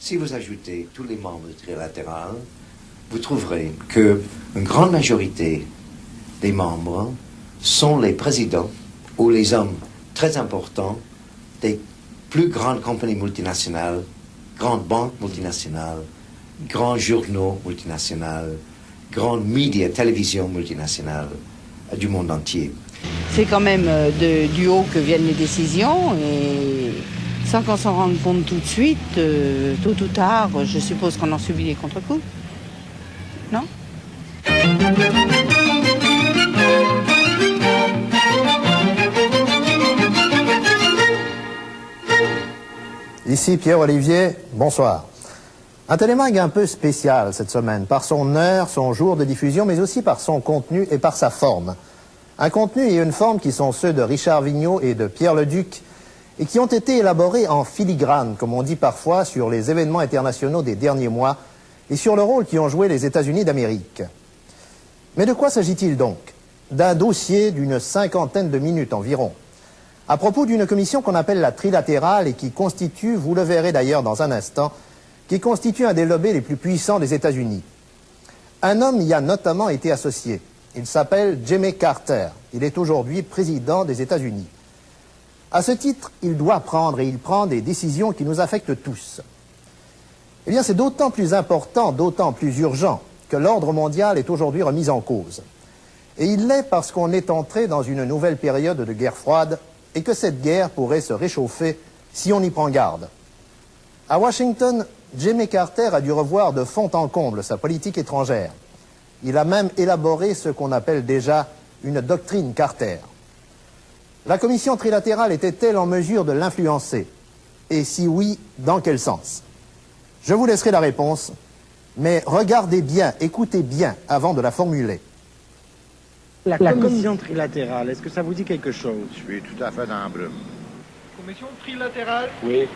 Si vous ajoutez tous les membres du trilatéral, vous trouverez qu'une grande majorité des membres sont les présidents ou les hommes très importants des plus grandes compagnies multinationales, grandes banques multinationales, grands journaux multinationaux, grandes médias, télévisions multinationales du monde entier. C'est quand même du haut que viennent les décisions et sans qu'on s'en rende compte tout de suite, tôt ou tard, je suppose qu'on en subit les contre-coups. Non ? Ici Pierre-Olivier, bonsoir. Un télémag un peu spécial cette semaine, par son heure, son jour de diffusion, mais aussi par son contenu et par sa forme. Un contenu et une forme qui sont ceux de Richard Vigneault et de Pierre Leduc, et qui ont été élaborés en filigrane, comme on dit parfois, sur les événements internationaux des derniers mois, et sur le rôle qu'y ont joué les États-Unis d'Amérique. Mais de quoi s'agit-il donc? D'un dossier d'une 50aine de minutes environ, à propos d'une commission qu'on appelle la trilatérale et qui constitue, vous le verrez d'ailleurs dans un instant, qui constitue un des lobbies les plus puissants des États-Unis. Un homme y a notamment été associé. Il s'appelle Jimmy Carter. Il est aujourd'hui président des États-Unis. À ce titre, il doit prendre et il prend des décisions qui nous affectent tous. Eh bien, c'est d'autant plus important, d'autant plus urgent que l'ordre mondial est aujourd'hui remis en cause. Et il l'est parce qu'on est entré dans une nouvelle période de guerre froide et que cette guerre pourrait se réchauffer si on y prend garde. À Washington, Jimmy Carter a dû revoir de fond en comble sa politique étrangère. Il a même élaboré ce qu'on appelle déjà une doctrine Carter. La commission trilatérale était-elle en mesure de l'influencer? Et si oui, dans quel sens? Je vous laisserai la réponse, mais regardez bien, écoutez bien avant de la formuler. La commission trilatérale, est-ce que ça vous dit quelque chose? Je suis tout à fait dans la brume. Commission trilatérale? Oui.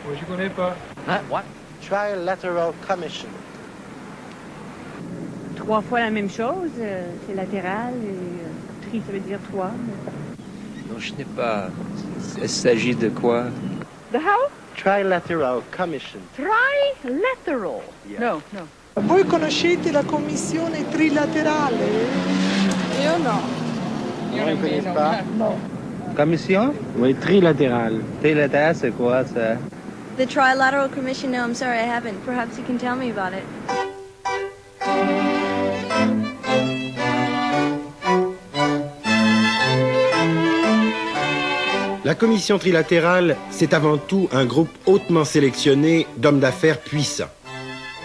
Oui, je connais pas. Hein? What? Trilateral Commission. 3 fois la même chose, c'est latéral, et tri, ça veut dire 3. Non, je n'ai pas. Il s'agit de quoi? The how? Trilateral Commission. Trilateral. Yeah. No, no. Voi conoscete la commissione trilaterale? Io no. Io ne connais pas. Non. Commission? Oui, trilatérale. Trilatéral, c'est quoi, ça? The Trilateral Commission, no, I'm sorry, I haven't. Perhaps you can tell me about it. La commission trilatérale, c'est avant tout un groupe hautement sélectionné d'hommes d'affaires puissants.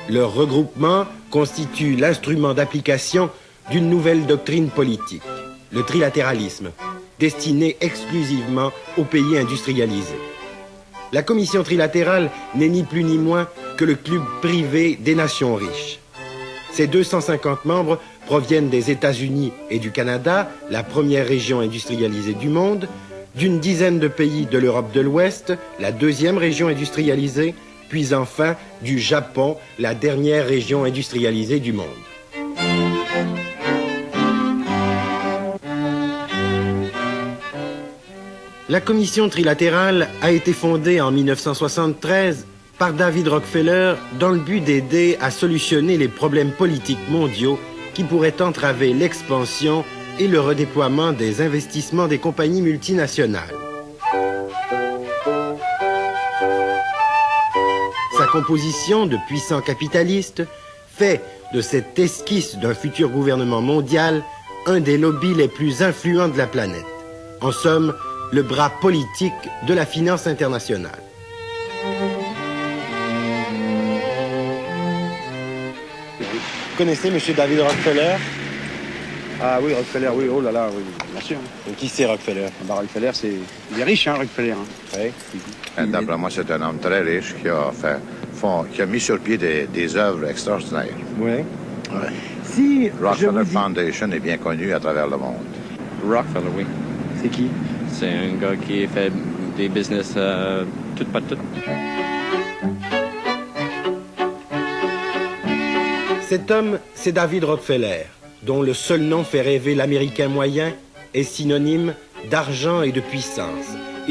Leur regroupement constitue l'instrument d'application d'une nouvelle doctrine politique, le trilatéralisme, destiné exclusivement aux pays industrialisés. La commission trilatérale n'est ni plus ni moins que le club privé des nations riches. Ses 250 membres proviennent des États-Unis et du Canada, la première région industrialisée du monde, d'une dizaine de pays de l'Europe de l'Ouest, la deuxième région industrialisée, puis enfin du Japon, la dernière région industrialisée du monde. La commission trilatérale a été fondée en 1973 par David Rockefeller dans le but d'aider à solutionner les problèmes politiques mondiaux qui pourraient entraver l'expansion et le redéploiement des investissements des compagnies multinationales. Sa composition de puissants capitalistes fait de cette esquisse d'un futur gouvernement mondial un des lobbies les plus influents de la planète. En somme, le bras politique de la finance internationale. Vous connaissez M. David Rockefeller? Ah oui, Rockefeller, oui, oh là là, oui, bien sûr. Et qui c'est Rockefeller? Bah, Rockefeller, il est riche, hein, Rockefeller. Hein. Oui. D'après moi, c'est un homme très riche qui a mis sur pied des œuvres extraordinaires. Oui. Ouais. Si Rockefeller Foundation est bien connu à travers le monde. Rockefeller, oui. C'est qui? C'est un gars qui fait des business tout pas tout. Cet homme, c'est David Rockefeller, dont le seul nom fait rêver l'Américain moyen, est synonyme d'argent et de puissance,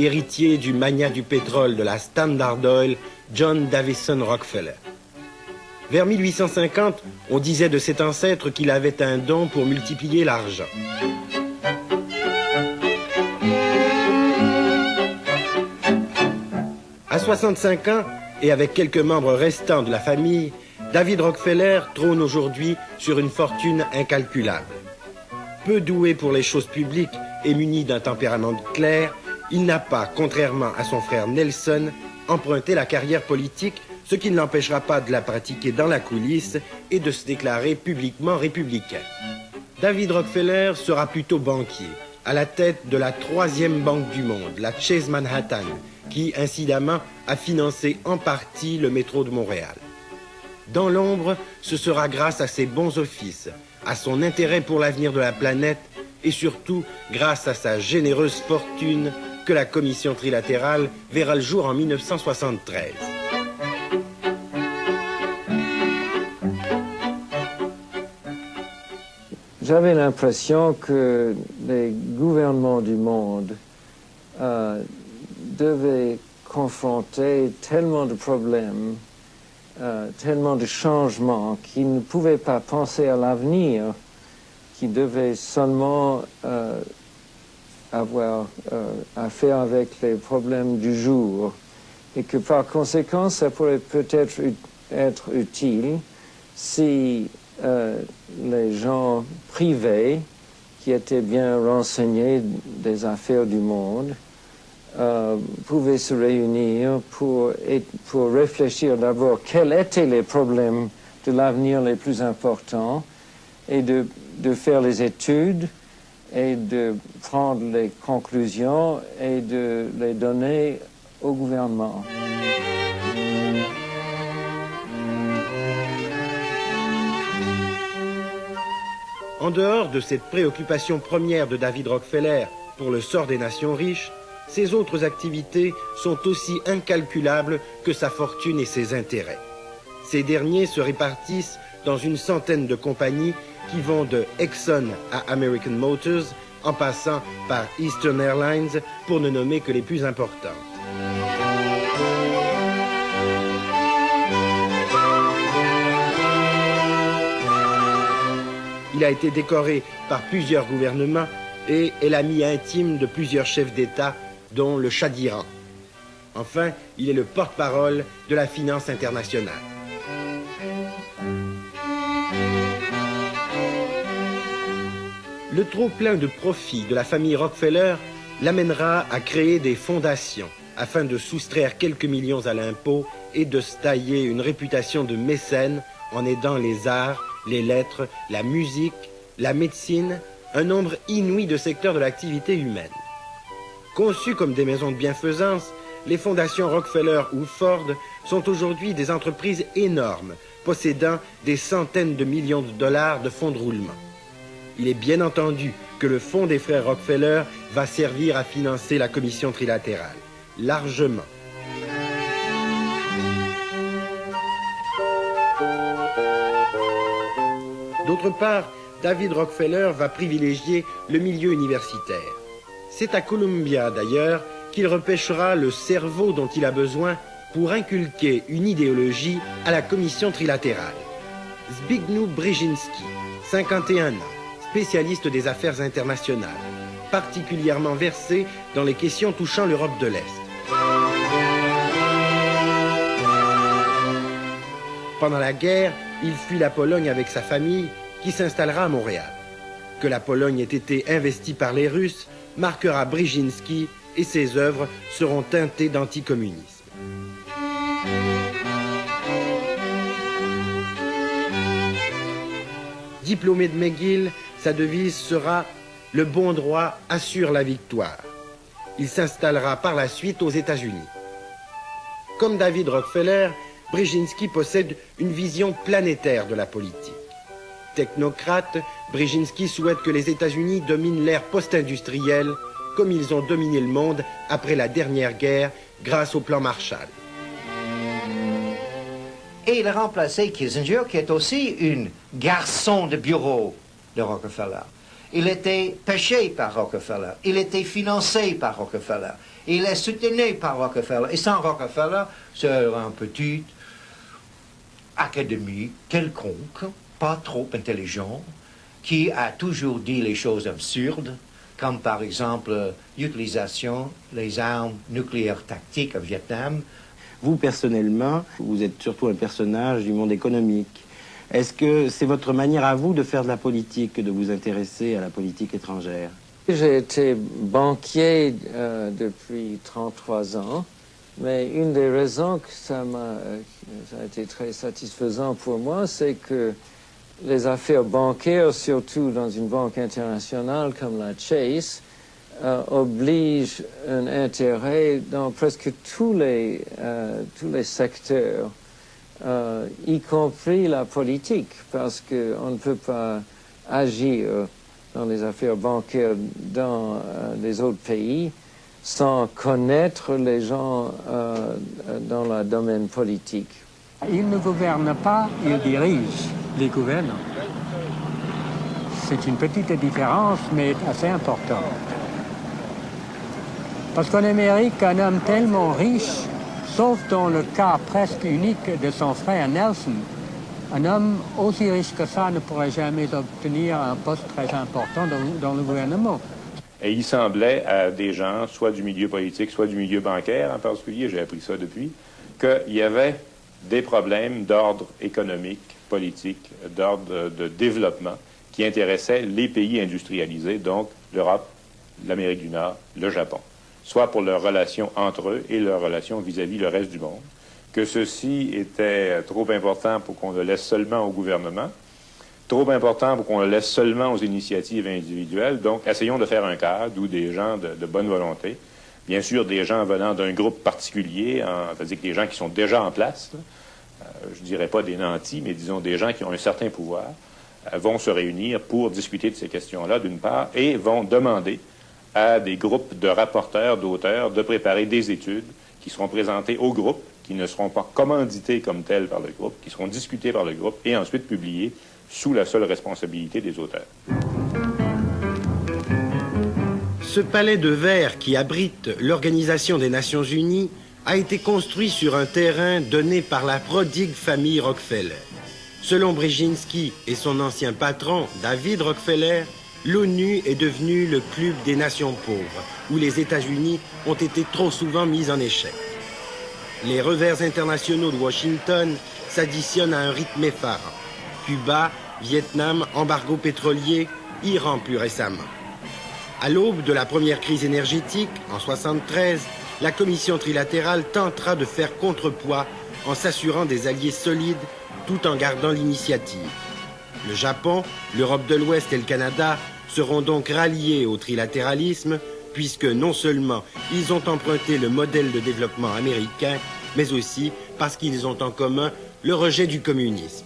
héritier du magnat du pétrole de la Standard Oil, John Davison Rockefeller. Vers 1850, on disait de cet ancêtre qu'il avait un don pour multiplier l'argent. À 65 ans, et avec quelques membres restants de la famille, David Rockefeller trône aujourd'hui sur une fortune incalculable. Peu doué pour les choses publiques et muni d'un tempérament clair, il n'a pas, contrairement à son frère Nelson, emprunté la carrière politique, ce qui ne l'empêchera pas de la pratiquer dans la coulisse et de se déclarer publiquement républicain. David Rockefeller sera plutôt banquier, à la tête de la 3e banque du monde, la Chase Manhattan, qui, incidemment, a financé en partie le métro de Montréal. Dans l'ombre, ce sera grâce à ses bons offices, à son intérêt pour l'avenir de la planète et surtout grâce à sa généreuse fortune que la commission trilatérale verra le jour en 1973. J'avais l'impression que les gouvernements du monde devaient confronter tellement de problèmes, tellement de changements qu'ils ne pouvaient pas penser à l'avenir, qu'ils devaient seulement avoir à faire avec les problèmes du jour, et que par conséquent, ça pourrait peut-être être utile si les gens privés qui étaient bien renseignés des affaires du monde pouvaient se réunir pour réfléchir d'abord quels étaient les problèmes de l'avenir les plus importants et de faire les études et de prendre les conclusions et de les donner au gouvernement. En dehors de cette préoccupation première de David Rockefeller pour le sort des nations riches, ses autres activités sont aussi incalculables que sa fortune et ses intérêts. Ces derniers se répartissent dans une centaine de compagnies qui vont de Exxon à American Motors, en passant par Eastern Airlines, pour ne nommer que les plus importantes. Il a été décoré par plusieurs gouvernements et est l'ami intime de plusieurs chefs d'État, dont le Shah d'Iran. Enfin, il est le porte-parole de la finance internationale. Le trop-plein de profits de la famille Rockefeller l'amènera à créer des fondations afin de soustraire quelques millions à l'impôt et de se tailler une réputation de mécène en aidant les arts, les lettres, la musique, la médecine, un nombre inouï de secteurs de l'activité humaine. Conçues comme des maisons de bienfaisance, les fondations Rockefeller ou Ford sont aujourd'hui des entreprises énormes, possédant des centaines de millions de dollars de fonds de roulement. Il est bien entendu que le fonds des frères Rockefeller va servir à financer la commission trilatérale, largement. D'autre part, David Rockefeller va privilégier le milieu universitaire. C'est à Columbia, d'ailleurs, qu'il repêchera le cerveau dont il a besoin pour inculquer une idéologie à la commission trilatérale. Zbigniew Brzezinski, 51 ans, spécialiste des affaires internationales, particulièrement versé dans les questions touchant l'Europe de l'Est. Pendant la guerre, il fuit la Pologne avec sa famille, qui s'installera à Montréal. Que la Pologne ait été investie par les Russes marquera Brzezinski et ses œuvres seront teintées d'anticommunisme. Diplômé de McGill, sa devise sera « Le bon droit assure la victoire ». Il s'installera par la suite aux États-Unis. Comme David Rockefeller, Brzezinski possède une vision planétaire de la politique. Technocrate, Brzezinski souhaite que les États-Unis dominent l'ère post-industrielle, comme ils ont dominé le monde après la dernière guerre grâce au plan Marshall. Et il a remplacé Kissinger, qui est aussi un garçon de bureau de Rockefeller. Il était pêché par Rockefeller. Il était financé par Rockefeller. Il est soutenu par Rockefeller. Et sans Rockefeller, c'est un petit académie quelconque, pas trop intelligent, qui a toujours dit les choses absurdes, comme par exemple l'utilisation des armes nucléaires tactiques au Vietnam. Vous, personnellement, vous êtes surtout un personnage du monde économique. Est-ce que c'est votre manière à vous de faire de la politique, de vous intéresser à la politique étrangère? J'ai été banquier depuis 33 ans, mais une des raisons que ça a été très satisfaisant pour moi, c'est que les affaires bancaires, surtout dans une banque internationale comme la Chase, obligent un intérêt dans presque tous les secteurs, y compris la politique, parce qu'on ne peut pas agir dans les affaires bancaires dans les autres pays sans connaître les gens dans le domaine politique. Il ne gouverne pas, il dirige. Les gouvernants. C'est une petite différence, mais assez importante. Parce qu'en Amérique, un homme tellement riche, sauf dans le cas presque unique de son frère Nelson, un homme aussi riche que ça ne pourrait jamais obtenir un poste très important dans le gouvernement. Et il semblait à des gens, soit du milieu politique, soit du milieu bancaire en particulier, j'ai appris ça depuis, qu'il y avait des problèmes d'ordre économique, politique, d'ordre de développement qui intéressaient les pays industrialisés, donc l'Europe, l'Amérique du Nord, le Japon, soit pour leurs relations entre eux et leurs relations vis-à-vis le reste du monde, que ceci était trop important pour qu'on le laisse seulement au gouvernement, trop important pour qu'on le laisse seulement aux initiatives individuelles, donc essayons de faire un cadre où des gens de bonne volonté, bien sûr des gens venant d'un groupe particulier, c'est-à-dire que des gens qui sont déjà en place, je ne dirais pas des nantis, mais disons des gens qui ont un certain pouvoir, vont se réunir pour discuter de ces questions-là, d'une part, et vont demander à des groupes de rapporteurs, d'auteurs, de préparer des études qui seront présentées au groupe, qui ne seront pas commanditées comme telles par le groupe, qui seront discutées par le groupe et ensuite publiées sous la seule responsabilité des auteurs. Ce palais de verre qui abrite l'Organisation des Nations Unies a été construit sur un terrain donné par la prodigue famille Rockefeller. Selon Brzezinski et son ancien patron, David Rockefeller, l'ONU est devenue le club des nations pauvres, où les États-Unis ont été trop souvent mis en échec. Les revers internationaux de Washington s'additionnent à un rythme effarant. Cuba, Vietnam, embargo pétrolier, Iran plus récemment. À l'aube de la première crise énergétique, en 1973, la commission trilatérale tentera de faire contrepoids en s'assurant des alliés solides tout en gardant l'initiative. Le Japon, l'Europe de l'Ouest et le Canada seront donc ralliés au trilatéralisme puisque non seulement ils ont emprunté le modèle de développement américain, mais aussi parce qu'ils ont en commun le rejet du communisme.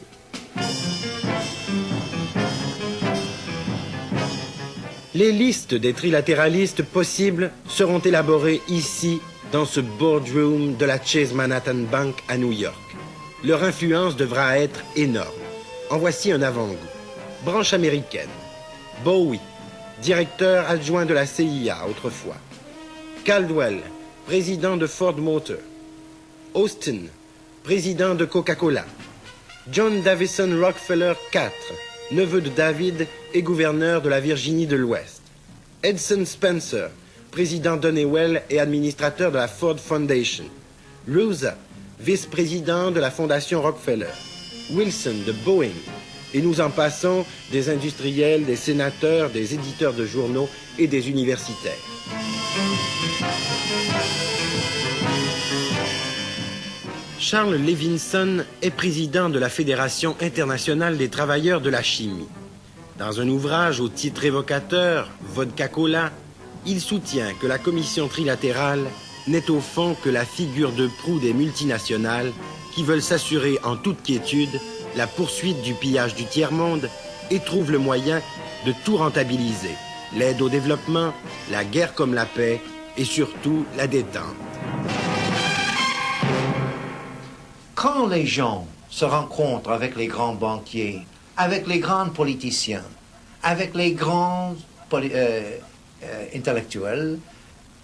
Les listes des trilatéralistes possibles seront élaborées ici, dans ce boardroom de la Chase Manhattan Bank à New York. Leur influence devra être énorme. En voici un avant-goût. Branche américaine. Bowie, directeur adjoint de la CIA autrefois. Caldwell, président de Ford Motor. Austin, président de Coca-Cola. John Davison Rockefeller IV, neveu de David et gouverneur de la Virginie de l'Ouest. Edson Spencer, président d'Honeywell et administrateur de la Ford Foundation. Rosa, vice-président de la Fondation Rockefeller. Wilson de Boeing. Et nous en passons des industriels, des sénateurs, des éditeurs de journaux et des universitaires. Charles Levinson est président de la Fédération internationale des travailleurs de la chimie. Dans un ouvrage au titre évocateur, Vodka Cola, il soutient que la commission trilatérale n'est au fond que la figure de proue des multinationales qui veulent s'assurer en toute quiétude la poursuite du pillage du tiers-monde et trouvent le moyen de tout rentabiliser, l'aide au développement, la guerre comme la paix et surtout la détente. Quand les gens se rencontrent avec les grands banquiers, avec les grands politiciens, avec les grands intellectuels,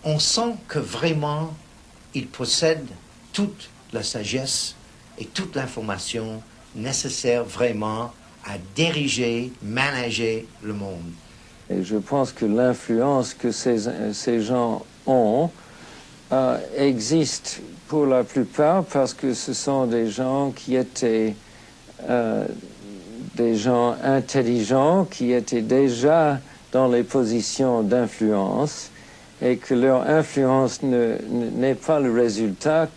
on sent que vraiment, il possède toute la sagesse et toute l'information nécessaire vraiment à diriger, manager le monde. Et je pense que l'influence que ces gens ont existe pour la plupart parce que ce sont des gens qui étaient des gens intelligents, qui étaient déjà dans les positions d'influence et que leur influence n'est pas le résultat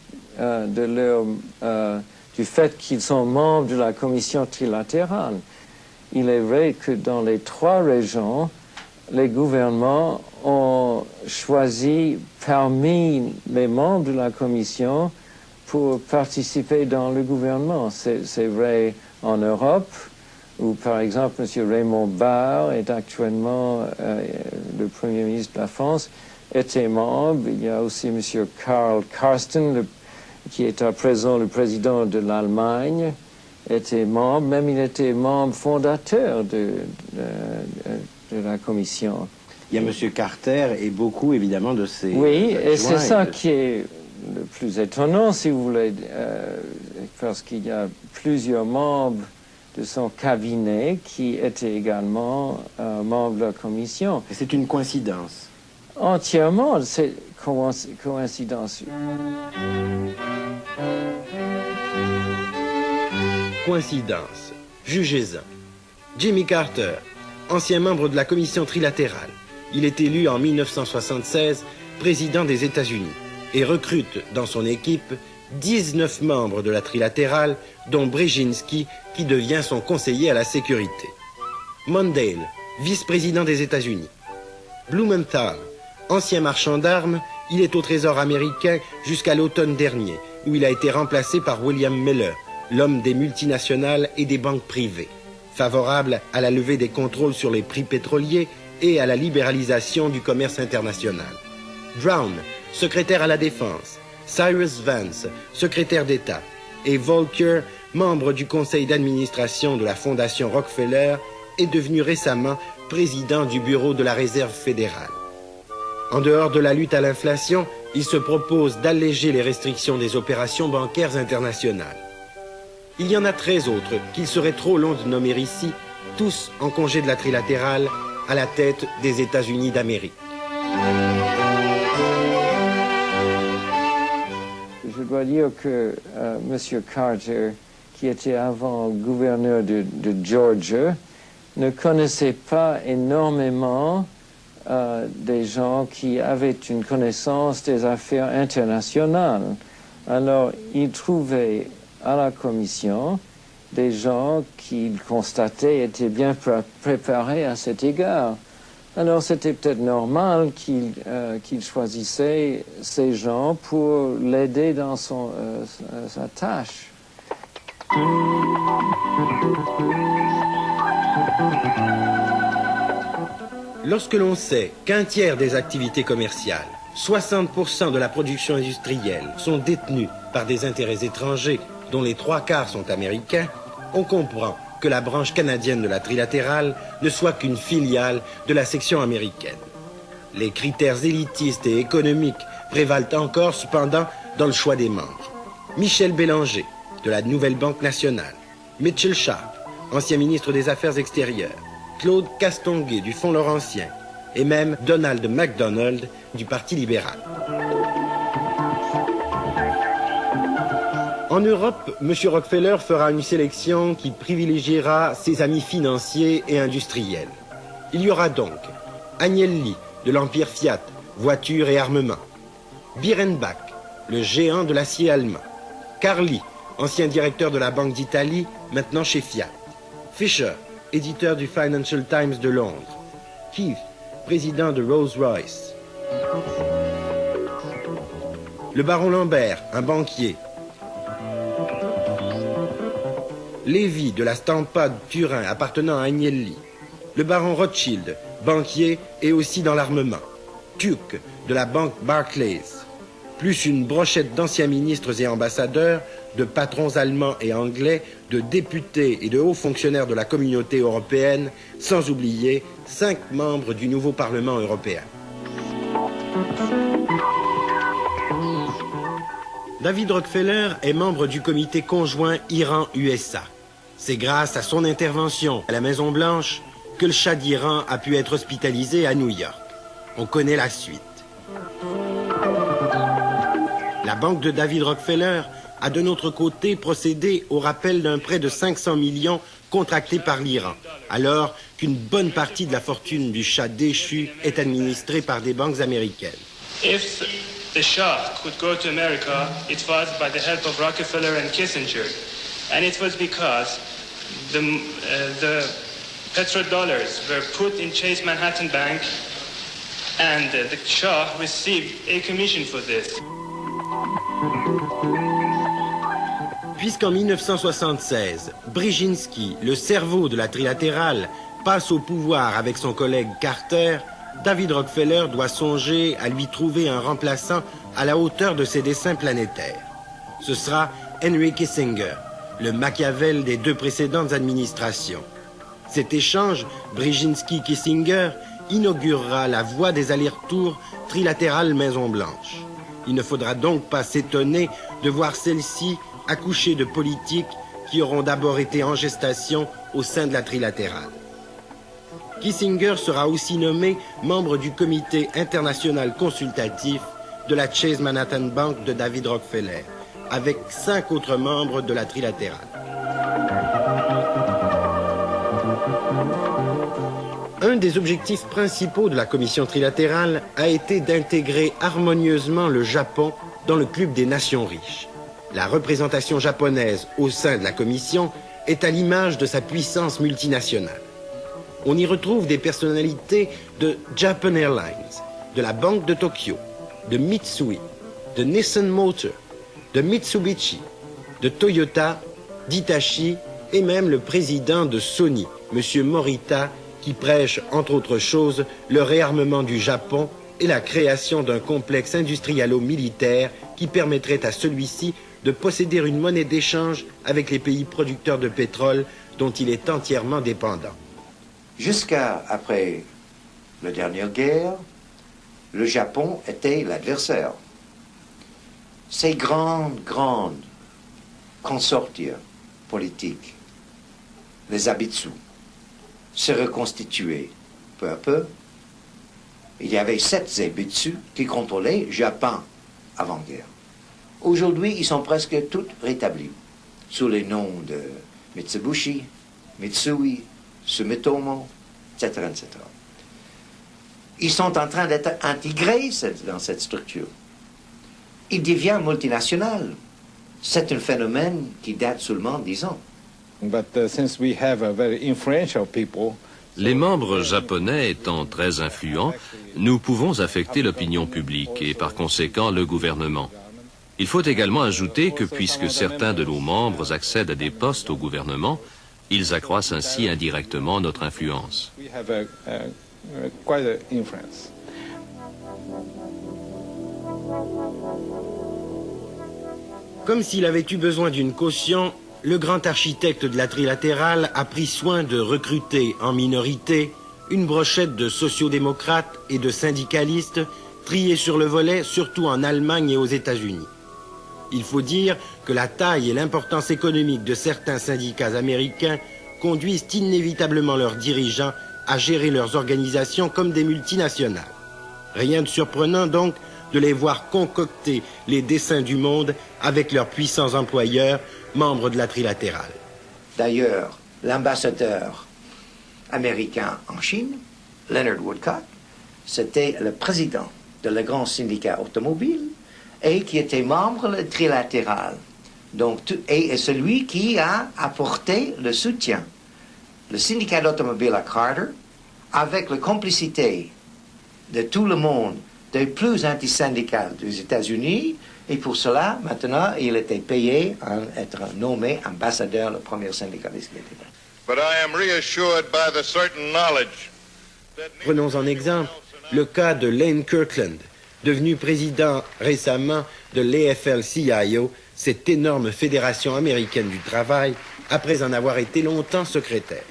du fait qu'ils sont membres de la commission trilatérale. Il est vrai que dans les 3 régions, les gouvernements ont choisi parmi les membres de la commission pour participer dans le gouvernement. C'est vrai en Europe, où par exemple M. Raymond Barre est actuellement le Premier ministre de la France, était membre. Il y a aussi M. Karl Karsten, qui est à présent le président de l'Allemagne, était membre, même il était membre fondateur de la commission. Il y a M. Carter et beaucoup, évidemment, de ses... Oui, et c'est ça qui est le plus étonnant, si vous voulez, parce qu'il y a plusieurs membres de son cabinet qui étaient également membres de la commission. Et c'est une coïncidence. Entièrement, c'est coïncidence. Coïncidence. Jugez-en. Jimmy Carter, ancien membre de la commission trilatérale. Il est élu en 1976 président des États-Unis et recrute dans son équipe 19 membres de la trilatérale, dont Brzezinski, qui devient son conseiller à la sécurité. Mondale, vice-président des États-Unis. Blumenthal, ancien marchand d'armes, il est au Trésor américain jusqu'à l'automne dernier, où il a été remplacé par William Miller, l'homme des multinationales et des banques privées, favorable à la levée des contrôles sur les prix pétroliers et à la libéralisation du commerce international. Brown, secrétaire à la Défense, Cyrus Vance, secrétaire d'État, et Volcker, membre du conseil d'administration de la Fondation Rockefeller, est devenu récemment président du bureau de la Réserve fédérale. En dehors de la lutte à l'inflation, il se propose d'alléger les restrictions des opérations bancaires internationales. Il y en a 13 autres qu'il serait trop long de nommer ici, tous en congé de la trilatérale, à la tête des États-Unis d'Amérique. Je dois dire que M. Carter, qui était avant gouverneur de Georgia, ne connaissait pas énormément des gens qui avaient une connaissance des affaires internationales. Alors, il trouvait à la commission des gens qu'il constatait étaient bien préparés à cet égard. Alors c'était peut-être normal qu'il choisissait ces gens pour l'aider dans sa tâche. Lorsque l'on sait qu'un tiers des activités commerciales, 60% de la production industrielle sont détenues par des intérêts étrangers dont les 3/4 sont américains, on comprend que la branche canadienne de la trilatérale ne soit qu'une filiale de la section américaine. Les critères élitistes et économiques prévalent encore cependant dans le choix des membres. Michel Bélanger, de la Nouvelle Banque nationale, Mitchell Sharp, ancien ministre des Affaires extérieures, Claude Castonguay du Fonds Laurentien et même Donald MacDonald du Parti libéral. En Europe, M. Rockefeller fera une sélection qui privilégiera ses amis financiers et industriels. Il y aura donc Agnelli, de l'Empire Fiat, voitures et armements. Birrenbach, le géant de l'acier allemand. Carly, ancien directeur de la Banque d'Italie, maintenant chez Fiat. Fisher, éditeur du Financial Times de Londres. Keith, président de Rolls-Royce. Le baron Lambert, un banquier. Lévy de la Stampa de Turin appartenant à Agnelli. Le baron Rothschild, banquier et aussi dans l'armement. Tuck de la banque Barclays. plus une brochette d'anciens ministres et ambassadeurs, de patrons allemands et anglais, de députés et de hauts fonctionnaires de la communauté européenne, sans oublier 5 membres du nouveau Parlement européen. David Rockefeller est membre du comité conjoint Iran-USA. C'est grâce à son intervention à la Maison-Blanche que le Shah d'Iran a pu être hospitalisé à New York. On connaît la suite. La banque de David Rockefeller a de notre côté procédé au rappel d'un prêt de 500 millions contracté par l'Iran, alors qu'une bonne partie de la fortune du Shah déchu est administrée par des banques américaines. If the Shah could go to America, it was by the help of Rockefeller and Kissinger. And it was because the petrodollars were put in Chase Manhattan Bank and the Shah received a commission for this. Puisqu'en 1976, Brzezinski, le cerveau de la trilatérale, passe au pouvoir avec son collègue Carter, David Rockefeller doit songer à lui trouver un remplaçant à la hauteur de ses desseins planétaires. Ce sera Henry Kissinger, le Machiavel des 2 précédentes administrations. Cet échange, Brzezinski-Kissinger, inaugurera la voie des allers-retours trilatérales Maison-Blanche. Il ne faudra donc pas s'étonner de voir celle-ci accoucher de politiques qui auront d'abord été en gestation au sein de la trilatérale. Kissinger sera aussi nommé membre du comité international consultatif de la Chase Manhattan Bank de David Rockefeller, avec 5 autres membres de la trilatérale. Un des objectifs principaux de la commission trilatérale a été d'intégrer harmonieusement le Japon dans le club des nations riches. La représentation japonaise au sein de la commission est à l'image de sa puissance multinationale. On y retrouve des personnalités de Japan Airlines, de la Banque de Tokyo, de Mitsui, de Nissan Motor, de Mitsubishi, de Toyota, d'Hitachi et même le président de Sony, M. Morita, qui prêche, entre autres choses, le réarmement du Japon et la création d'un complexe industrialo-militaire qui permettrait à celui-ci de posséder une monnaie d'échange avec les pays producteurs de pétrole dont il est entièrement dépendant. Jusqu'à après la dernière guerre, le Japon était l'adversaire. Ces grandes consortia politiques, les Abitsu, se reconstituaient peu à peu. Il y avait 7 Abitsu qui contrôlaient le Japon avant-guerre. Aujourd'hui, ils sont presque tous rétablis sous les noms de Mitsubishi, Mitsui, Sumitomo, etc., etc. Ils sont en train d'être intégrés dans cette structure. Ils deviennent multinational. C'est un phénomène qui date seulement d'10 ans. Les membres japonais étant très influents, nous pouvons affecter l'opinion publique et par conséquent le gouvernement. Il faut également ajouter que puisque certains de nos membres accèdent à des postes au gouvernement, ils accroissent ainsi indirectement notre influence. Comme s'il avait eu besoin d'une caution, le grand architecte de la trilatérale a pris soin de recruter en minorité une brochette de sociodémocrates et de syndicalistes triés sur le volet, surtout en Allemagne et aux États-Unis. Il faut dire que la taille et l'importance économique de certains syndicats américains conduisent inévitablement leurs dirigeants à gérer leurs organisations comme des multinationales. Rien de surprenant donc de les voir concocter les desseins du monde avec leurs puissants employeurs, membres de la trilatérale. D'ailleurs, l'ambassadeur américain en Chine, Leonard Woodcock, c'était le président de le grand syndicat automobile et qui était membre de la trilatérale. Donc, et celui qui a apporté le soutien. Le syndicat d'automobile à Carter, avec la complicité de tout le monde, des plus antisyndicales des États-Unis, et pour cela, maintenant, il était payé à être nommé ambassadeur, le premier syndicaliste qui était là. But I am reassured by the certain knowledge. Prenons en exemple le cas de Lane Kirkland, devenu président récemment de l'AFL-CIO, cette énorme fédération américaine du travail, après en avoir été longtemps secrétaire.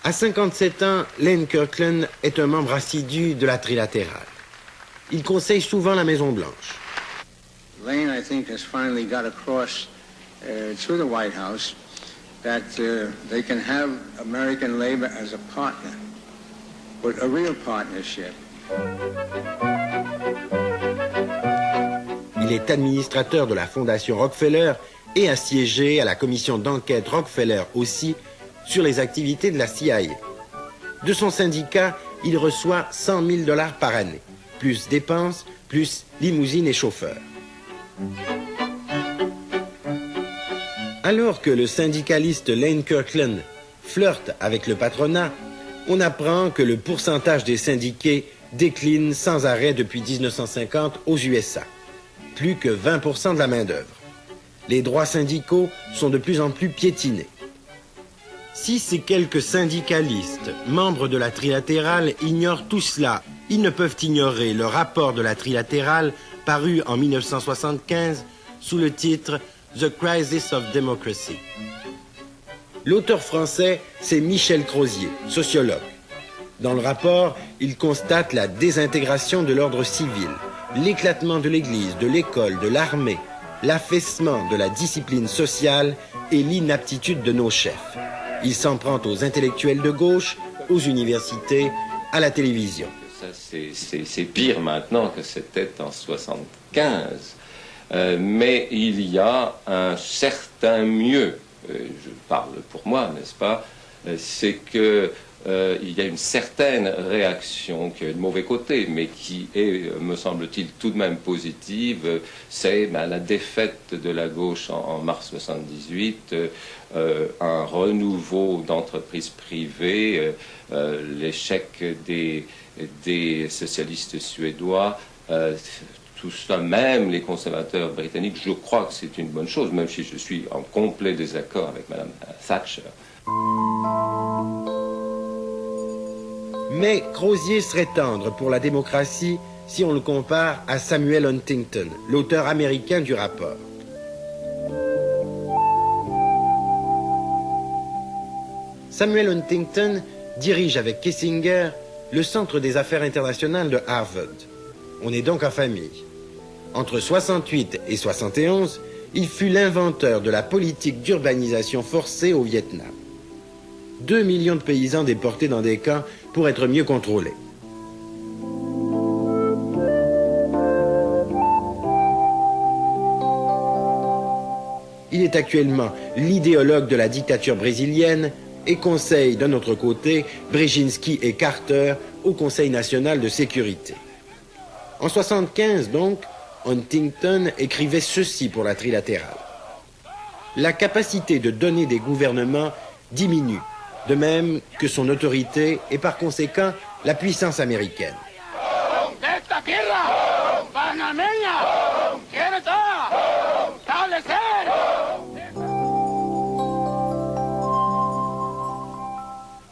À 57 ans, Lane Kirkland est un membre assidu de la trilatérale. Il conseille souvent la Maison-Blanche. Lane, I think, has finally got across through the White House that they can have American labor as a partner, but a real partnership. Il est administrateur de la Fondation Rockefeller et a siégé à la commission d'enquête Rockefeller aussi sur les activités de la CIA. De son syndicat, il reçoit 100 000 $ par année, plus dépenses, plus limousine et chauffeur. Alors que le syndicaliste Lane Kirkland flirte avec le patronat, on apprend que le pourcentage des syndiqués décline sans arrêt depuis 1950 aux USA. Plus que 20% de la main-d'œuvre. Les droits syndicaux sont de plus en plus piétinés. Si ces quelques syndicalistes, membres de la trilatérale, ignorent tout cela, ils ne peuvent ignorer le rapport de la trilatérale paru en 1975 sous le titre « The Crisis of Democracy ». L'auteur français, c'est Michel Crozier, sociologue. Dans le rapport, il constate la désintégration de l'ordre civil, l'éclatement de l'Église, de l'école, de l'armée, l'affaissement de la discipline sociale et l'inaptitude de nos chefs. Il s'en prend aux intellectuels de gauche, aux universités, à la télévision. Ça, c'est pire maintenant que c'était en 1975. Mais il y a un certain mieux, je parle pour moi, n'est-ce pas, c'est que il y a une certaine réaction qui a de mauvais côté, mais qui est, me semble-t-il, tout de même positive. C'est la défaite de la gauche en mars 1978, un renouveau d'entreprises privées, l'échec des socialistes suédois, tout cela, même les conservateurs britanniques, je crois que c'est une bonne chose, même si je suis en complet désaccord avec Mme Thatcher. Mais Crozier serait tendre pour la démocratie si on le compare à Samuel Huntington, l'auteur américain du rapport. Samuel Huntington dirige avec Kissinger le Centre des affaires internationales de Harvard. On est donc en famille. Entre 68 et 71, il fut l'inventeur de la politique d'urbanisation forcée au Vietnam. 2 millions de paysans déportés dans des camps pour être mieux contrôlés. Il est actuellement l'idéologue de la dictature brésilienne et conseille d'un autre côté Brzezinski et Carter au Conseil national de sécurité. En 1975 donc, Huntington écrivait ceci pour la trilatérale. La capacité de donner des gouvernements diminue, de même que son autorité et par conséquent la puissance américaine.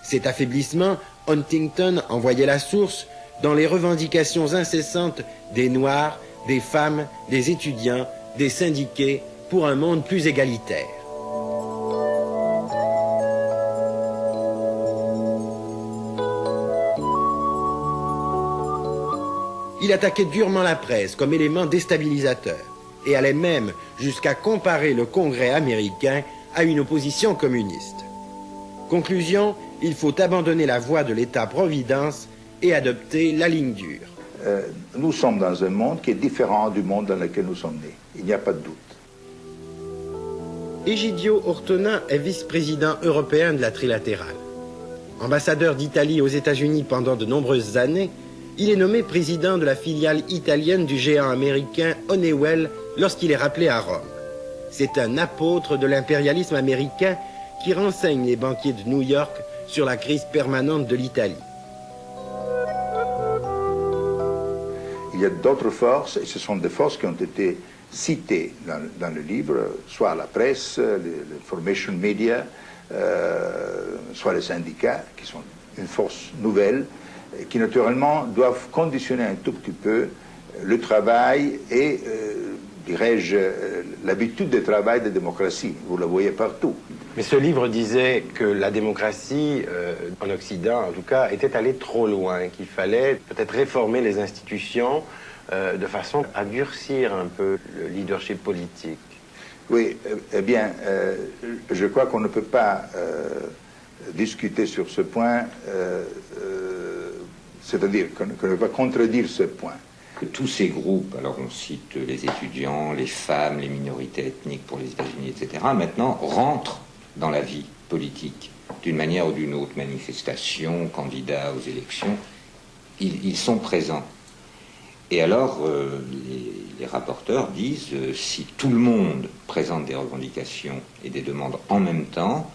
Cet affaiblissement, Huntington en voyait la source dans les revendications incessantes des Noirs, des femmes, des étudiants, des syndiqués pour un monde plus égalitaire. Il attaquait durement la presse comme élément déstabilisateur et allait même jusqu'à comparer le Congrès américain à une opposition communiste. Conclusion, il faut abandonner la voie de l'État-providence et adopter la ligne dure. Nous sommes dans un monde qui est différent du monde dans lequel nous sommes nés. Il n'y a pas de doute. Egidio Ortona est vice-président européen de la trilatérale. Ambassadeur d'Italie aux États-Unis pendant de nombreuses années, il est nommé président de la filiale italienne du géant américain Honeywell lorsqu'il est rappelé à Rome. C'est un apôtre de l'impérialisme américain qui renseigne les banquiers de New York sur la crise permanente de l'Italie. Il y a d'autres forces, et ce sont des forces qui ont été citées dans le livre, soit la presse, les information media, soit les syndicats, qui sont une force nouvelle, et qui naturellement doivent conditionner un tout petit peu le travail et, dirais-je, l'habitude de travail de démocratie. Vous le voyez partout. Mais ce livre disait que la démocratie, en Occident en tout cas, était allée trop loin, qu'il fallait peut-être réformer les institutions de façon à durcir un peu le leadership politique. Oui, eh bien, je crois qu'on ne peut pas discuter sur ce point, c'est-à-dire qu'on ne peut pas contredire ce point. Que tous ces groupes, alors on cite les étudiants, les femmes, les minorités ethniques pour les États-Unis, etc., maintenant rentrent dans la vie politique d'une manière ou d'une autre, manifestations, candidats aux élections, ils sont présents. Et alors, les rapporteurs disent, si tout le monde présente des revendications et des demandes en même temps,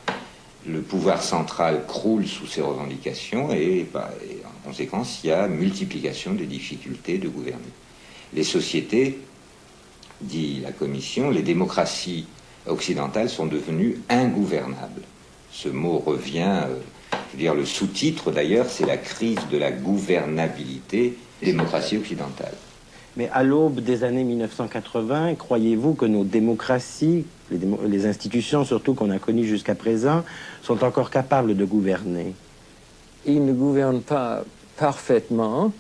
le pouvoir central croule sous ces revendications et en conséquence, il y a multiplication des difficultés de gouverner. Les sociétés, dit la Commission, les démocraties occidentales sont devenues ingouvernables. Ce mot revient, je veux dire, le sous-titre d'ailleurs, c'est la crise de la gouvernabilité démocratie occidentale. Mais à l'aube des années 1980, croyez-vous que nos démocraties, les institutions surtout qu'on a connues jusqu'à présent, sont encore capables de gouverner? Ils ne gouvernent pas parfaitement,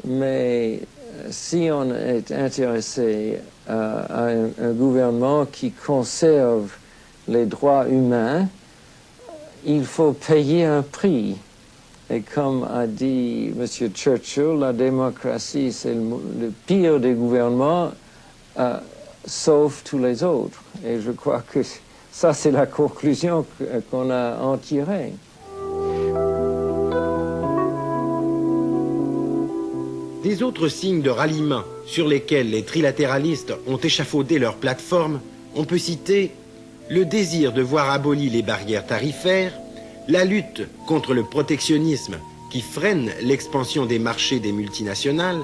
mais si on est intéressé à un gouvernement qui conserve les droits humains, il faut payer un prix. Et comme a dit M. Churchill, la démocratie, c'est le pire des gouvernements, sauf tous les autres. Et je crois que ça, c'est la conclusion qu'on a en tirée. Des autres signes de ralliement sur lesquels les trilatéralistes ont échafaudé leur plateforme, on peut citer le désir de voir abolies les barrières tarifaires, la lutte contre le protectionnisme qui freine l'expansion des marchés des multinationales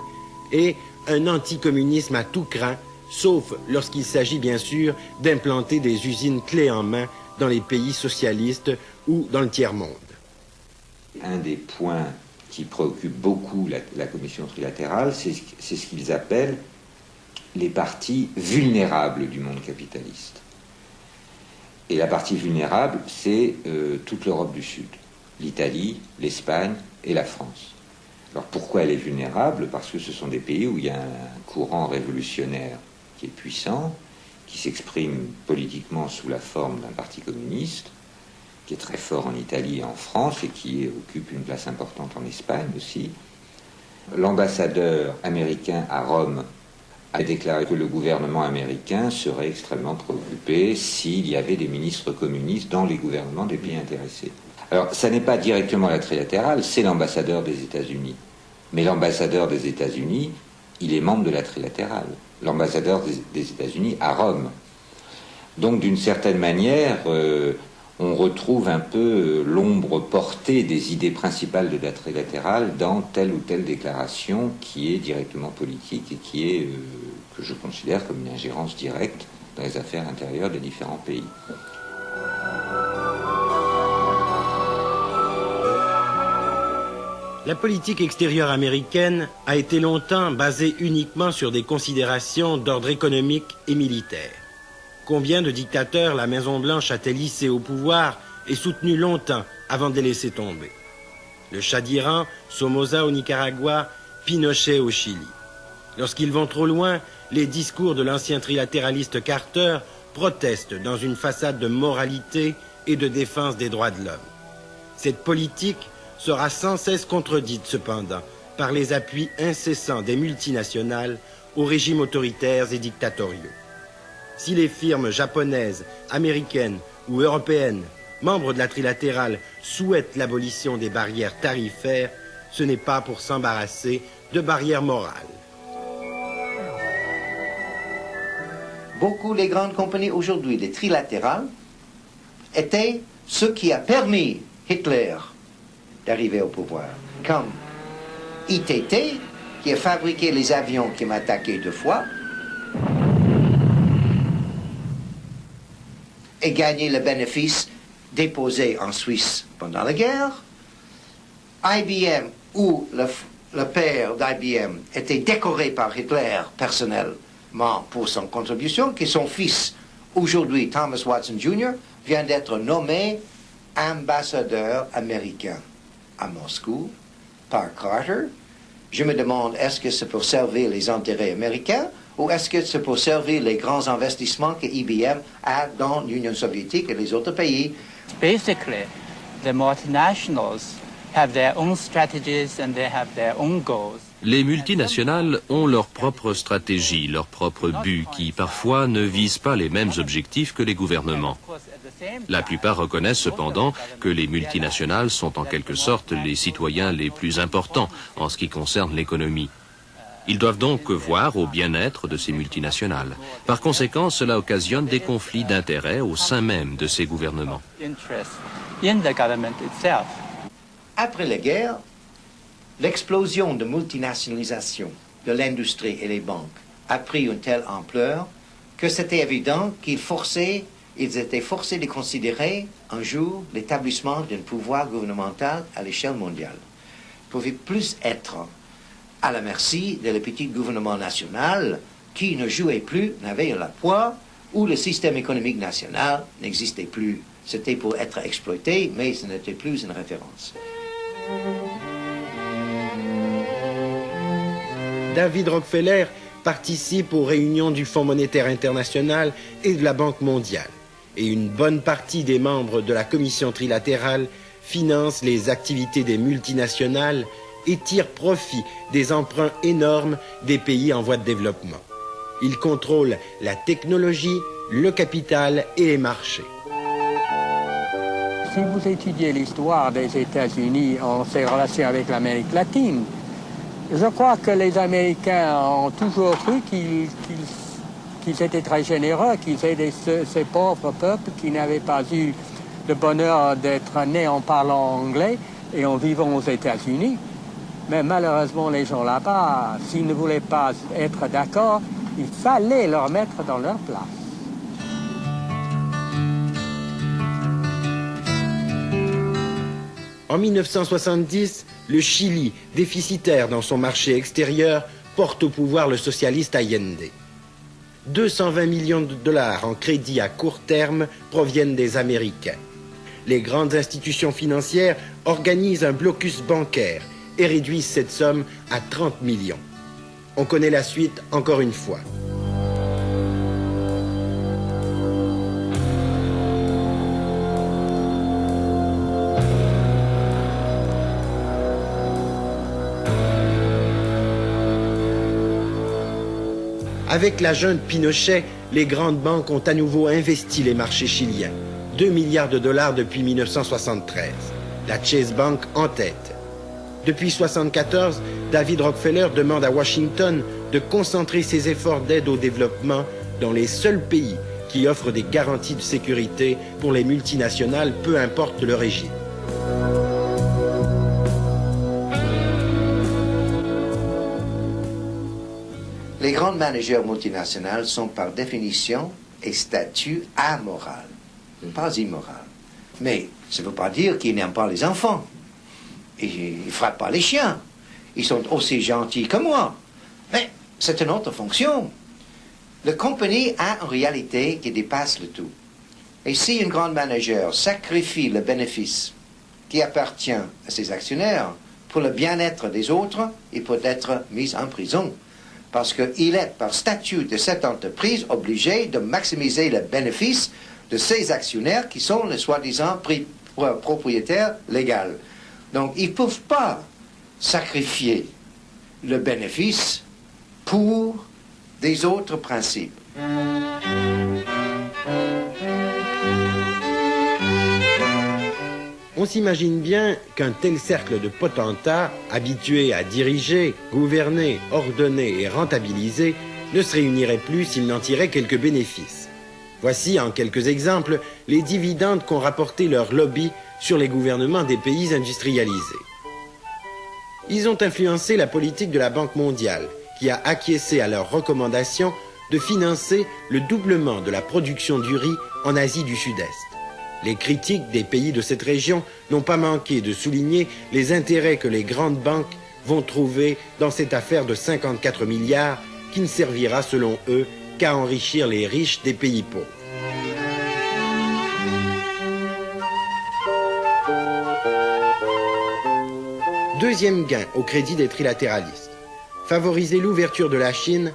et un anticommunisme à tout crin, sauf lorsqu'il s'agit bien sûr d'implanter des usines clés en main dans les pays socialistes ou dans le tiers-monde. Un des points qui préoccupe beaucoup la Commission trilatérale, c'est ce qu'ils appellent les parties vulnérables du monde capitaliste. Et la partie vulnérable, c'est toute l'Europe du Sud, l'Italie, l'Espagne et la France. Alors pourquoi elle est vulnérable? Parce que ce sont des pays où il y a un courant révolutionnaire qui est puissant, qui s'exprime politiquement sous la forme d'un parti communiste, qui est très fort en Italie et en France et qui occupe une place importante en Espagne aussi. L'ambassadeur américain à Rome a déclaré que le gouvernement américain serait extrêmement préoccupé s'il y avait des ministres communistes dans les gouvernements des pays intéressés. Alors, ça n'est pas directement la trilatérale, c'est l'ambassadeur des États-Unis. Mais l'ambassadeur des États-Unis, il est membre de la trilatérale. L'ambassadeur des États-Unis à Rome. Donc, d'une certaine manière, on retrouve un peu l'ombre portée des idées principales de la trilatérale dans telle ou telle déclaration qui est directement politique et qui est, que je considère comme une ingérence directe dans les affaires intérieures des différents pays. La politique extérieure américaine a été longtemps basée uniquement sur des considérations d'ordre économique et militaire. Combien de dictateurs la Maison-Blanche a-t-elle hissé au pouvoir et soutenu longtemps avant de les laisser tomber? Le Shah d'Iran, Somoza au Nicaragua, Pinochet au Chili. Lorsqu'ils vont trop loin, les discours de l'ancien trilatéraliste Carter protestent dans une façade de moralité et de défense des droits de l'homme. Cette politique sera sans cesse contredite cependant par les appuis incessants des multinationales aux régimes autoritaires et dictatoriaux. Si les firmes japonaises, américaines ou européennes, membres de la trilatérale, souhaitent l'abolition des barrières tarifaires, ce n'est pas pour s'embarrasser de barrières morales. Beaucoup des grandes compagnies aujourd'hui, les trilatérales, étaient ce qui a permis Hitler d'arriver au pouvoir. Comme ITT, qui a fabriqué les avions qui m'ont attaqué 2 fois, et gagné le bénéfice déposé en Suisse pendant la guerre. IBM, où le père d'IBM, était décoré par Hitler personnellement pour son contribution, que son fils, aujourd'hui Thomas Watson Jr., vient d'être nommé ambassadeur américain à Moscou par Carter. Je me demande, est-ce que c'est pour servir les intérêts américains ou est-ce que c'est pour servir les grands investissements que IBM a dans l'Union soviétique et les autres pays? Basically, the multinationals have their own strategies and they have their own goals. Les multinationales ont leur propre stratégie, leur propre but, qui parfois ne visent pas les mêmes objectifs que les gouvernements. La plupart reconnaissent cependant que les multinationales sont en quelque sorte les citoyens les plus importants en ce qui concerne l'économie. Ils doivent donc voir au bien-être de ces multinationales. Par conséquent, cela occasionne des conflits d'intérêts au sein même de ces gouvernements. Après la guerre, l'explosion de multinationalisation de l'industrie et des banques a pris une telle ampleur que c'était évident qu'ils étaient forcés de considérer un jour l'établissement d'un pouvoir gouvernemental à l'échelle mondiale. Ils ne pouvaient plus être à la merci de le petit gouvernement national qui ne jouait plus, n'avait le poids, où le système économique national n'existait plus. C'était pour être exploité, mais ce n'était plus une référence. David Rockefeller participe aux réunions du Fonds monétaire international et de la Banque mondiale. Et une bonne partie des membres de la commission trilatérale financent les activités des multinationales et tirent profit des emprunts énormes des pays en voie de développement. Il contrôle la technologie, le capital et les marchés. Si vous étudiez l'histoire des États-Unis en ses relations avec l'Amérique latine, je crois que les Américains ont toujours cru qu'ils étaient très généreux, qu'ils étaient ces pauvres peuples qui n'avaient pas eu le bonheur d'être nés en parlant anglais et en vivant aux États-Unis. Mais malheureusement, les gens là-bas, s'ils ne voulaient pas être d'accord, il fallait leur mettre dans leur place. En 1970, le Chili, déficitaire dans son marché extérieur, porte au pouvoir le socialiste Allende. 220 millions de dollars en crédit à court terme proviennent des Américains. Les grandes institutions financières organisent un blocus bancaire et réduisent cette somme à 30 millions. On connaît la suite encore une fois. Avec la junte Pinochet, les grandes banques ont à nouveau investi les marchés chiliens. 2 milliards de dollars depuis 1973. La Chase Bank en tête. Depuis 1974, David Rockefeller demande à Washington de concentrer ses efforts d'aide au développement dans les seuls pays qui offrent des garanties de sécurité pour les multinationales, peu importe le régime. Les grands managers multinationaux sont par définition et statut amoral, pas immoral. Mais ça ne veut pas dire qu'ils n'aiment pas les enfants. Ils ne frappent pas les chiens. Ils sont aussi gentils que moi. Mais c'est une autre fonction. La compagnie a une réalité qui dépasse le tout. Et si un grand manager sacrifie le bénéfice qui appartient à ses actionnaires pour le bien-être des autres, il peut être mis en prison. Parce qu'il est, par statut de cette entreprise, obligé de maximiser le bénéfice de ses actionnaires qui sont les soi-disant propriétaires légaux. Donc, ils ne peuvent pas sacrifier le bénéfice pour des autres principes. On s'imagine bien qu'un tel cercle de potentats, habitués à diriger, gouverner, ordonner et rentabiliser, ne se réunirait plus s'ils n'en tiraient quelques bénéfices. Voici, en quelques exemples, les dividendes qu'ont rapporté leurs lobbies sur les gouvernements des pays industrialisés. Ils ont influencé la politique de la Banque mondiale, qui a acquiescé à leurs recommandations de financer le doublement de la production du riz en Asie du Sud-Est. Les critiques des pays de cette région n'ont pas manqué de souligner les intérêts que les grandes banques vont trouver dans cette affaire de 54 milliards qui ne servira selon eux qu'à enrichir les riches des pays pauvres. Deuxième gain au crédit des trilatéralistes. Favoriser l'ouverture de la Chine,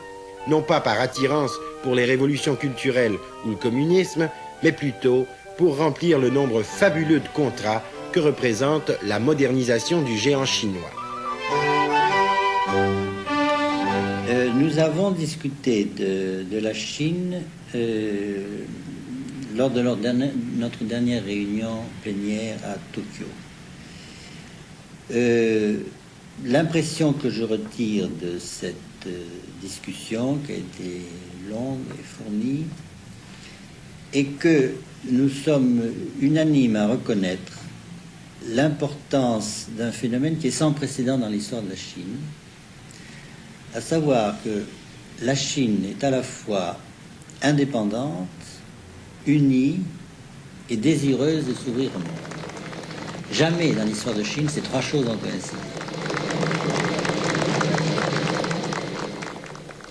non pas par attirance pour les révolutions culturelles ou le communisme, mais plutôt pour remplir le nombre fabuleux de contrats que représente la modernisation du géant chinois. Nous avons discuté de la Chine lors de notre dernière réunion plénière à Tokyo. L'impression que je retire de cette discussion, qui a été longue et fournie, est que nous sommes unanimes à reconnaître l'importance d'un phénomène qui est sans précédent dans l'histoire de la Chine, à savoir que la Chine est à la fois indépendante, unie et désireuse de s'ouvrir au monde. Jamais dans l'histoire de Chine, ces trois choses ont coïncidé.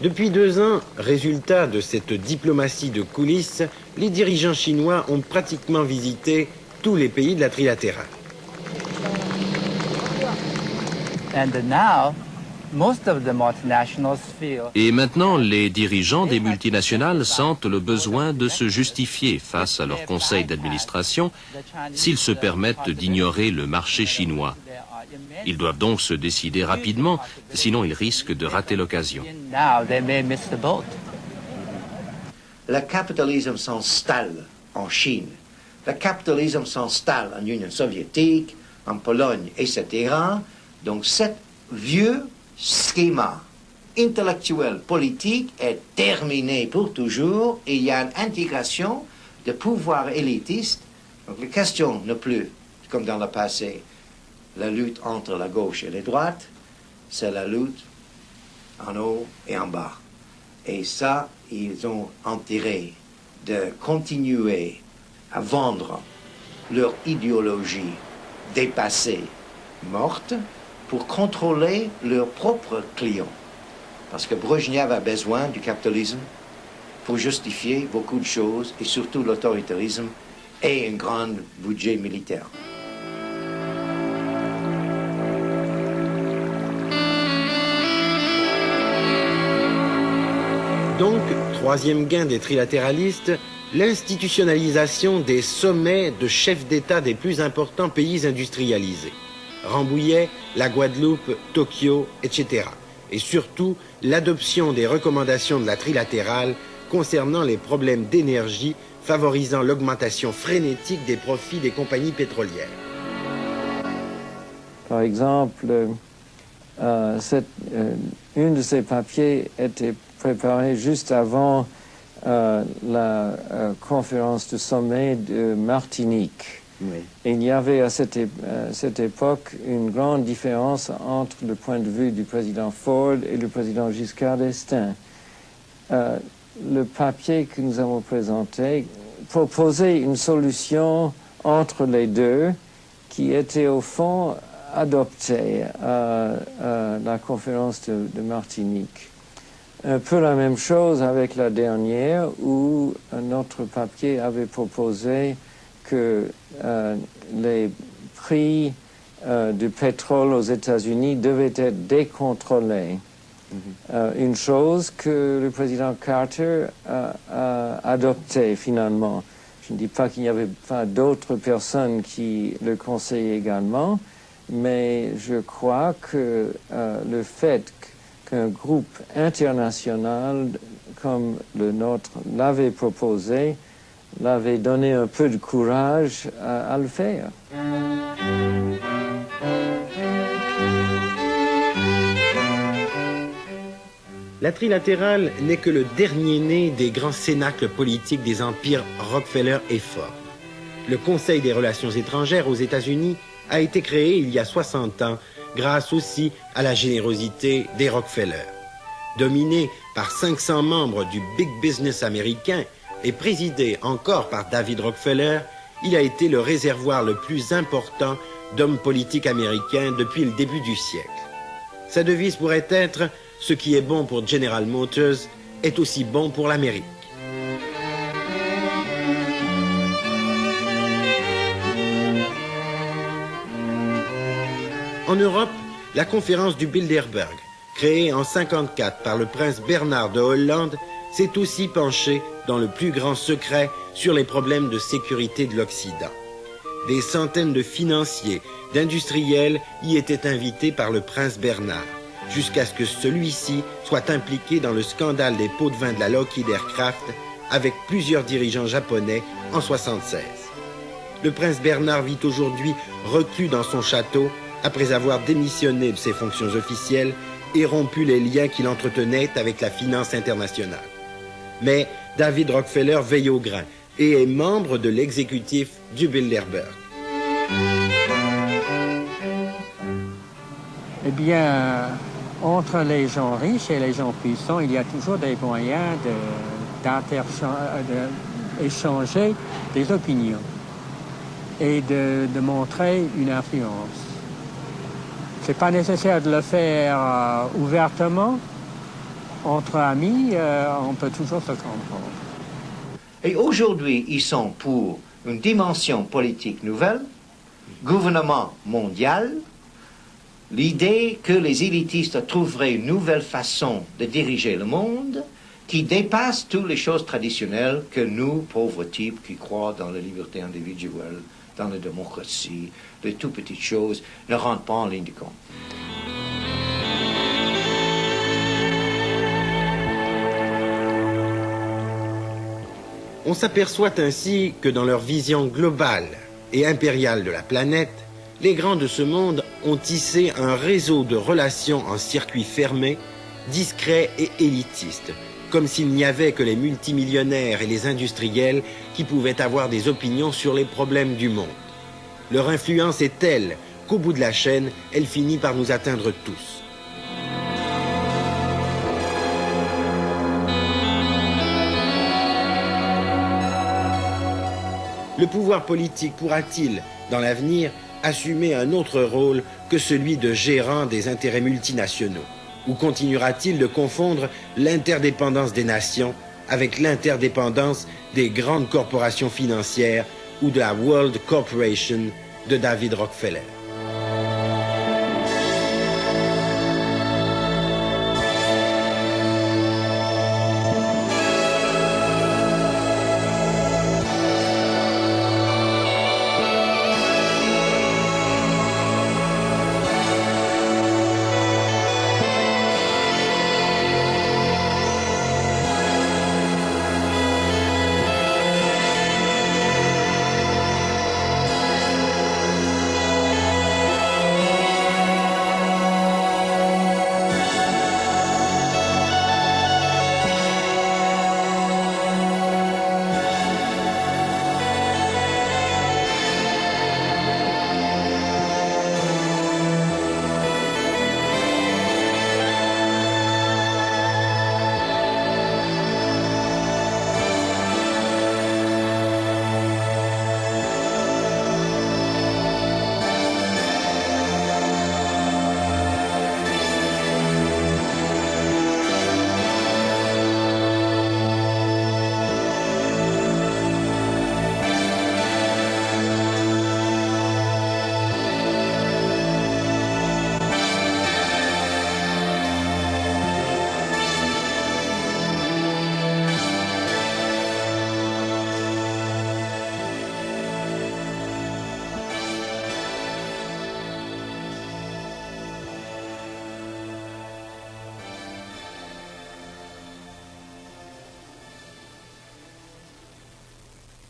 Depuis 2 ans, résultat de cette diplomatie de coulisses, les dirigeants chinois ont pratiquement visité tous les pays de la trilatérale. Et maintenant, les dirigeants des multinationales sentent le besoin de se justifier face à leur conseil d'administration s'ils se permettent d'ignorer le marché chinois. Ils doivent donc se décider rapidement, sinon ils risquent de rater l'occasion. Le capitalisme s'installe en Chine. Le capitalisme s'installe en Union soviétique, en Pologne, etc. Donc, cet vieux schéma intellectuel politique est terminé pour toujours et il y a une intégration de pouvoirs élitistes. Donc, la question n'est plus, comme dans le passé, la lutte entre la gauche et la droite, c'est la lutte en haut et en bas. Et ça, ils ont intérêt de continuer à vendre leur idéologie dépassée, morte, pour contrôler leurs propres clients. Parce que Brejnev a besoin du capitalisme pour justifier beaucoup de choses, et surtout l'autoritarisme et un grand budget militaire. Donc, troisième gain des trilatéralistes, l'institutionnalisation des sommets de chefs d'État des plus importants pays industrialisés. Rambouillet, la Guadeloupe, Tokyo, etc. Et surtout, l'adoption des recommandations de la trilatérale concernant les problèmes d'énergie favorisant l'augmentation frénétique des profits des compagnies pétrolières. Par exemple, une de ces papiers était préparé juste avant la conférence de sommet de Martinique. Oui. Et il y avait à cette époque une grande différence entre le point de vue du président Ford et le président Giscard d'Estaing. Le papier que nous avons présenté proposait une solution entre les deux qui était au fond adoptée à la conférence de Martinique. Un peu la même chose avec la dernière où notre papier avait proposé que les prix du pétrole aux États-Unis devaient être décontrôlés. Une chose que le président Carter a adoptée finalement. Je ne dis pas qu'il n'y avait pas d'autres personnes qui le conseillaient également, mais je crois que le fait qu'un groupe international comme le nôtre l'avait proposé, l'avait donné un peu de courage à le faire. La trilatérale n'est que le dernier né des grands cénacles politiques des empires Rockefeller et Ford. Le Conseil des relations étrangères aux États-Unis a été créé il y a 60 ans grâce aussi à la générosité des Rockefeller. Dominé par 500 membres du big business américain et présidé encore par David Rockefeller, il a été le réservoir le plus important d'hommes politiques américains depuis le début du siècle. Sa devise pourrait être « Ce qui est bon pour General Motors est aussi bon pour l'Amérique ». En Europe, la conférence du Bilderberg, créée en 1954 par le prince Bernard de Hollande, s'est aussi penchée dans le plus grand secret sur les problèmes de sécurité de l'Occident. Des centaines de financiers, d'industriels y étaient invités par le prince Bernard, jusqu'à ce que celui-ci soit impliqué dans le scandale des pots de vin de la Lockheed Aircraft avec plusieurs dirigeants japonais en 1976. Le prince Bernard vit aujourd'hui reclus dans son château après avoir démissionné de ses fonctions officielles et rompu les liens qu'il entretenait avec la finance internationale. Mais David Rockefeller veille au grain et est membre de l'exécutif du Bilderberg. Eh bien, entre les gens riches et les gens puissants, il y a toujours des moyens d'échanger des opinions et de montrer une influence. C'est pas nécessaire de le faire ouvertement. Entre amis, on peut toujours se comprendre. Et aujourd'hui, ils sont pour une dimension politique nouvelle, gouvernement mondial, l'idée que les élitistes trouveraient une nouvelle façon de diriger le monde qui dépasse toutes les choses traditionnelles que nous, pauvres types qui croient dans la liberté individuelle, dans la démocratie, les tout petites choses, ne rentrent pas en ligne de compte. On s'aperçoit ainsi que dans leur vision globale et impériale de la planète, les grands de ce monde ont tissé un réseau de relations en circuit fermé, discret et élitiste, comme s'il n'y avait que les multimillionnaires et les industriels qui pouvaient avoir des opinions sur les problèmes du monde. Leur influence est telle qu'au bout de la chaîne, elle finit par nous atteindre tous. Le pouvoir politique pourra-t-il, dans l'avenir, assumer un autre rôle que celui de gérant des intérêts multinationaux? Ou continuera-t-il de confondre l'interdépendance des nations avec l'interdépendance des grandes corporations financières ou de la World Corporation de David Rockefeller?